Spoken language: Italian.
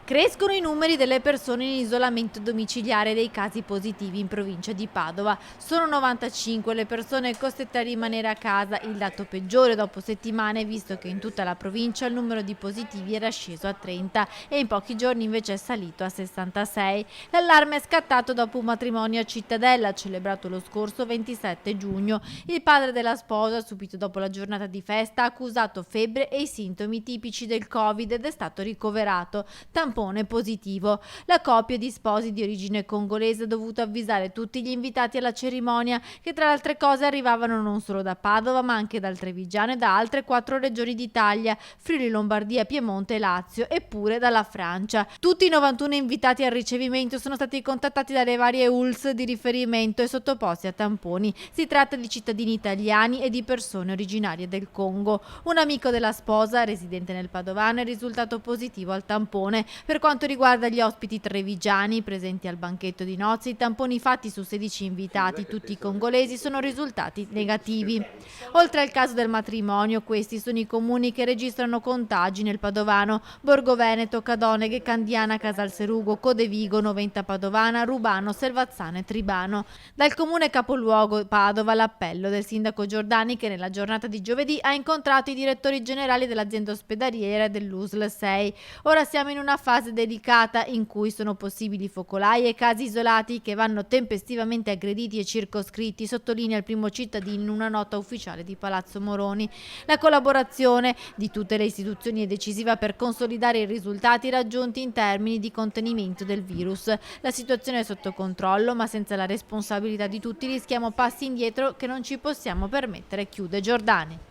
Crescono i numeri delle persone in isolamento domiciliare e dei casi positivi in provincia di Padova. Sono 95 le persone costrette a rimanere a casa, il dato peggiore dopo settimane, visto che in tutta la provincia il numero di positivi era sceso a 30 e in pochi giorni invece è salito a 66. L'allarme è scattato dopo un matrimonio a Cittadella, celebrato lo scorso 27 giugno. Il padre della sposa, subito dopo la giornata di festa, ha accusato febbre e i sintomi tipici del Covid ed è stato ricoverato. Tampone positivo. La coppia di sposi di origine congolese ha dovuto avvisare tutti gli invitati alla cerimonia, che tra le altre cose arrivavano non solo da Padova ma anche dal Trevigiano e da altre 4 regioni d'Italia: Friuli, Lombardia, Piemonte e Lazio, e pure dalla Francia. Tutti i 91 invitati al ricevimento sono stati contattati dalle varie ULSS di riferimento e sottoposti a tamponi. Si tratta di cittadini italiani e di persone originarie del Congo. Un amico della sposa, residente nel Padovano, è risultato positivo al tampone. Per quanto riguarda gli ospiti trevigiani presenti al banchetto di nozze, i tamponi fatti su 16 invitati, tutti congolesi, sono risultati negativi. Oltre al caso del matrimonio, questi sono i comuni che registrano contagi nel Padovano: Borgo Veneto, Cadoneghe, Candiana, Casalserugo, Codevigo, Noventa Padovana, Rubano, Selvazzano e Tribano. Dal comune capoluogo Padova l'appello del sindaco Giordani, che nella giornata di giovedì ha incontrato i direttori generali dell'azienda ospedaliera e dell'USL 6. Ora siamo in una fase delicata in cui sono possibili focolai e casi isolati che vanno tempestivamente aggrediti e circoscritti, sottolinea il primo cittadino in una nota ufficiale di Palazzo Moroni. La collaborazione di tutte le istituzioni è decisiva per consolidare i risultati raggiunti in termini di contenimento del virus. La situazione è sotto controllo, ma senza la responsabilità di tutti rischiamo passi indietro che non ci possiamo permettere, chiude Giordani.